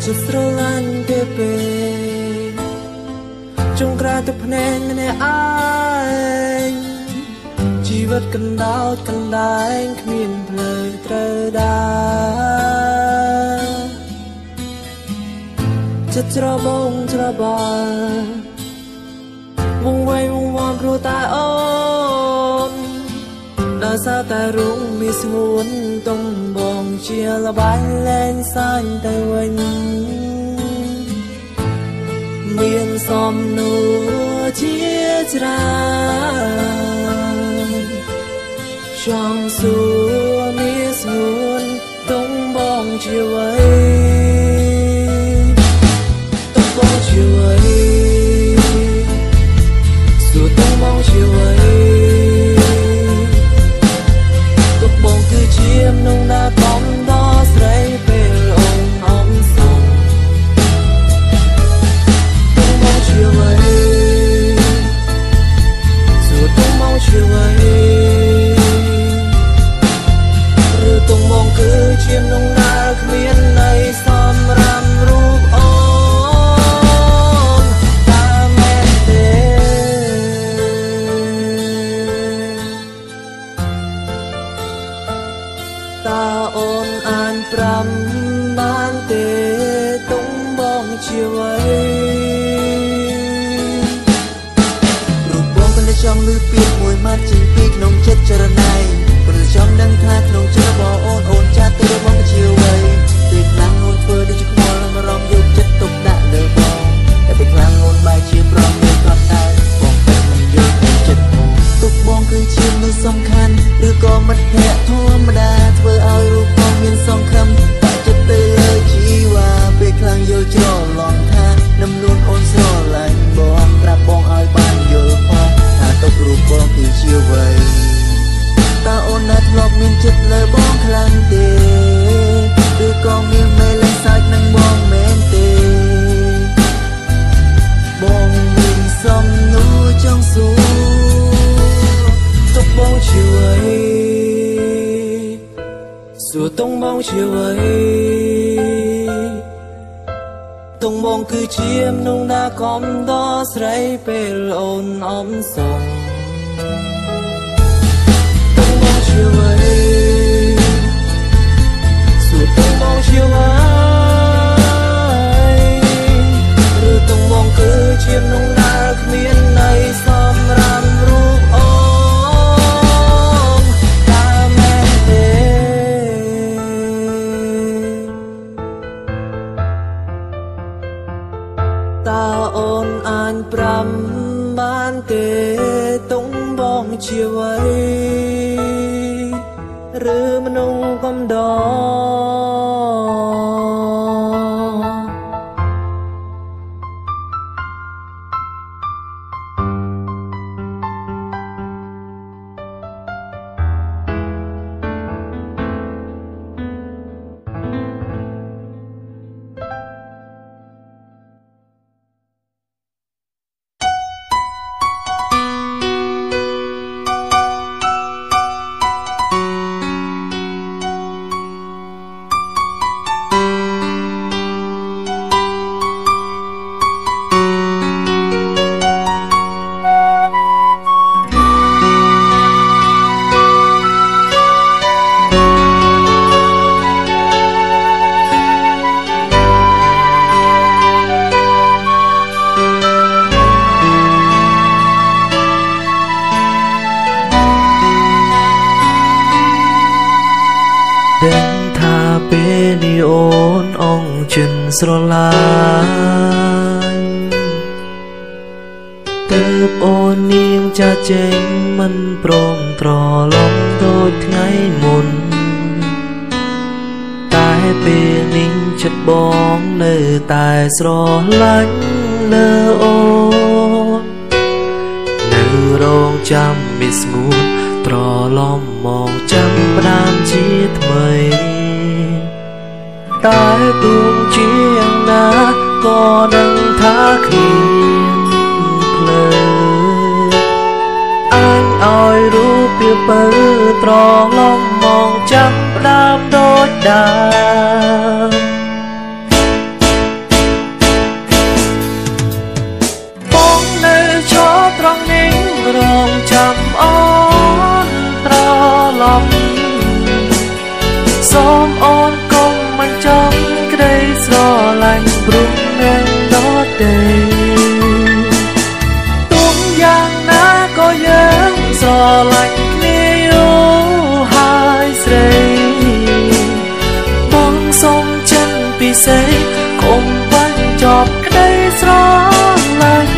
ចិត្តស្រឡាញ់គេពេកចង់ក្រៅទៅភ្នែកម្នាក់ឯងជីវិតកណ្ដោតកណ្ដែងគ្មានផ្លូវត្រូវដើរចិត្តច្របូងច្របល់វងវែងវងវំព្រោះតែអូនដោយសារតែរុងមានស្ងួនទំបងជាលបែងលែងសាញ់ទៅវិញមានសំណួរជាច្រើនចង់សួរមានស្ងួនទំបងជាអ្វីទំបងជាអ្វីសួរទំបងជាអ្វីទំបងគឺជាមនុស្សណាកំដល់ស្រីពេលអូនអមសំទំបងជាអ្វីសួរទំបងជាអ្វីឬទំបងគឺជាមនុស្សណាគ្មានន័យសំរាមរូបអូនតែមែនទេតើអូនអានប្រាំបានទេទំបងជាអ្វីរូបបងមិនចង់លឺពាក្យមួយម៉ាត់ចេញពីក្នុងចិត្តចរណៃព្រោះចង់ដឹងថាក្នុងចិត្តរបស់អូនចាស់ទៅបងជាអ្វីពេលខ្លាំងអូនធ្វើដូចខ្មោចនិងរំយកចិត្តទុកដាក់លើបងតែពេលខ្លាំងអូនបែរជាប្រំលើកត់តែបងតែមិនយកចិត្តបងទុកបងគឺជាមនុស្សសំខាន់ឬក៏មិត្តភក្តិធម្មតាធ្វើឲ្យរូបបងមានសង្ឃឹមតែចិត្តទៅលើជីវ៉ាពេលខ្លាំងយល់ច្រឡំថានឹមលួនអូនស្រឡាញ់បងប្រាប់បងឲ្យបានយល់ផងថាទុករូបបងគឺជាអ្វីតើអូនណាធ្លាប់មានចិត្តលើបងខ្លាំងទេឬក៏មានមេលែងសាច់នឹងបងមែនទេបងមានសំណួរចង់សួរទុកបងជាអ្វីសួរទុកបងជាអ្វីទុកបងគឺជាមនុស្សណាកំដល់ស្រីពេលអូនអមសំជាអ្វីសួរទំបងជាអ្វីឬទំបងគឺជាមនុស្សណាគ្មានន័យសំរាមរូបអូនតែមែនទេតើអូនអាចប្រាំបានទេទំបងជាអ្វីឬមនុស្សកំដរដឹងថាពេលនេះអូនអងចិនស្រឡាញ់ទើបអូននាងចាចេញមិនព្រមត្រឡប់ដូចថ្ងៃមុនតែពេលនេះចិត្តបងនៅតែស្រឡាញ់លើអូននៅរងចាំមានស្ងួនត្រឡប់មកចាំផ្ដើមជាថ្មីតែទោះជាយ៉ាងណាក៏ដឹងថាគ្មានផ្លូវអាចឲ្យរូបពីបើត្រឡប់មកចាំផ្ដើមដូចដើម សូមអូនកុំមិនចង់ក្តីស្រឡាញ់ព្រមនឹងដទេទុំយ៉ាងណាក៏យើងស្រឡាញ់គ្នាយូរហើយស្រីបងសូមចិនពិសេសកុំបញ្ចប់ក្តីស្រឡាញ់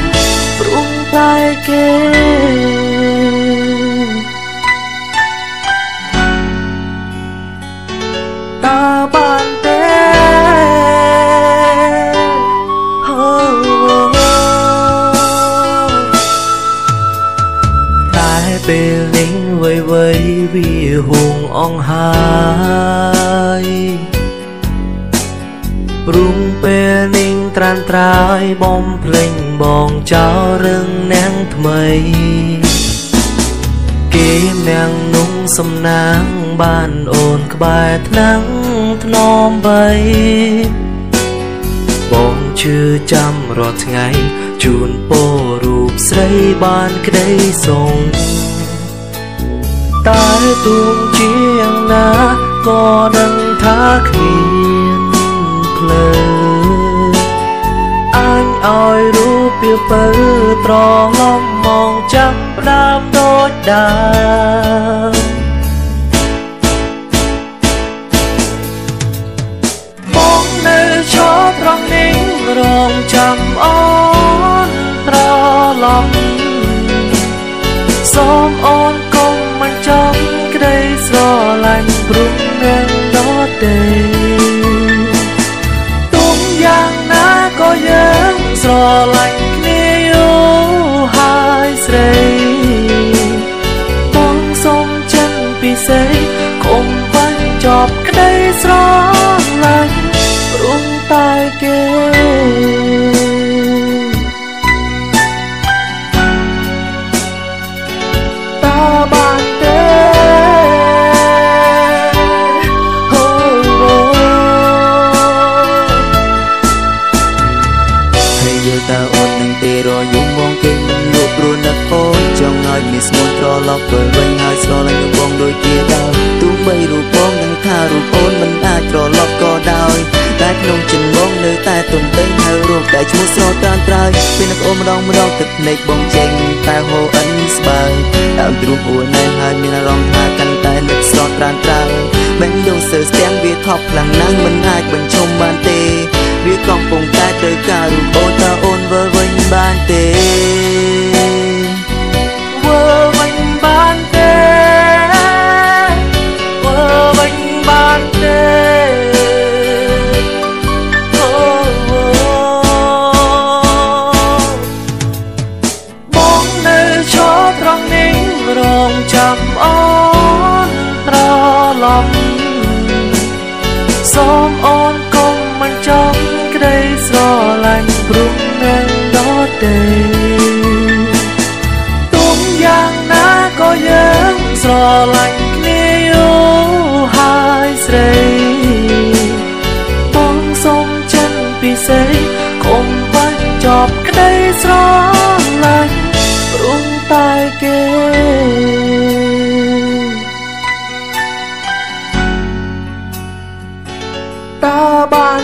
ព្រមតែគេតើបានទេតែពេលនេះវ័យវាហួងអង្ហើយរុងពេលនេះត្រានត្រាយបំភ្លេងបងចោលរឿងនាងថ្មីគេនាងนุ่งសំណាងបានអូនក្បែរថ្នាំងថ្នមបីបងជឿចាំរាល់ថ្ងៃជូនពររូបស្រីបានក្តីសុងតែទួងជាយ៉ាងណាក៏ដឹងថាគ្មានភ្លើអញឲ្យរូបពីពើត្រឡំមកចាប់ផ្ដើមដូចដើមបងនៅឈរត្រង់នេះរងចាំអូនត្រឡំសូមអូនកុំមិនចង់ក្តីស្រឡាញ់ព្រមនឹងដទេទុំយ៉ាងណាក៏យើងស្រឡាញ់គ្នាយូរហើយស្រីបងសូមចិនពិសេសកុំបញ្ចប់ក្តីស្រឡាញ់ព្រមតែគេតើបានទេហើយយល់តើអូននឹងទេរយំបងគេមិនលក់ព្រោះនឹកអូនចង់ឲ្យមានស្មូនត្រឡប់ទៅវិញហើយស្រឡាញ់បងដូចជាដើមទោះបីរូបបងនឹងថារូបអូនមិនអាចត្រឡប់ក៏ដោយតែក្នុងចិត្តបងនៅតែទន្ទឹងហៅរូបតែឈ្មោះស្រតានត្រើយពេលនឹកអូនម្ដងទឹកភ្នែកបងចេញតែហូរអិនស្បើយដើមទ្រូងអូនណែហើយមានអារម្មណ៍ថាកាន់តែនឹកស្រតានត្រើយបែងដងសើស្ទាំងវាថប់ខ្លាំងណាស់មិនអាចបញ្ឈុំបានទេវាកំពុងតែត្រូវការរូបអូនតើអូនវិលវិញបានទេវិលវិញបានទេវិលវិញបានទេបងនៅឈរត្រង់នេះរងចាំអូនត្រឡំសូមអូនកុំមិនចង់ក្តីស្រឡាញ់ព្រមនឹងដទេទុំយ៉ាងណាក៏យើងស្រឡាញ់គ្នាយូរហើយស្រីបងសូមចិនពិសេសកុំបញ្ចប់ក្តីស្រឡាញ់ព្រមតែគេតើបាន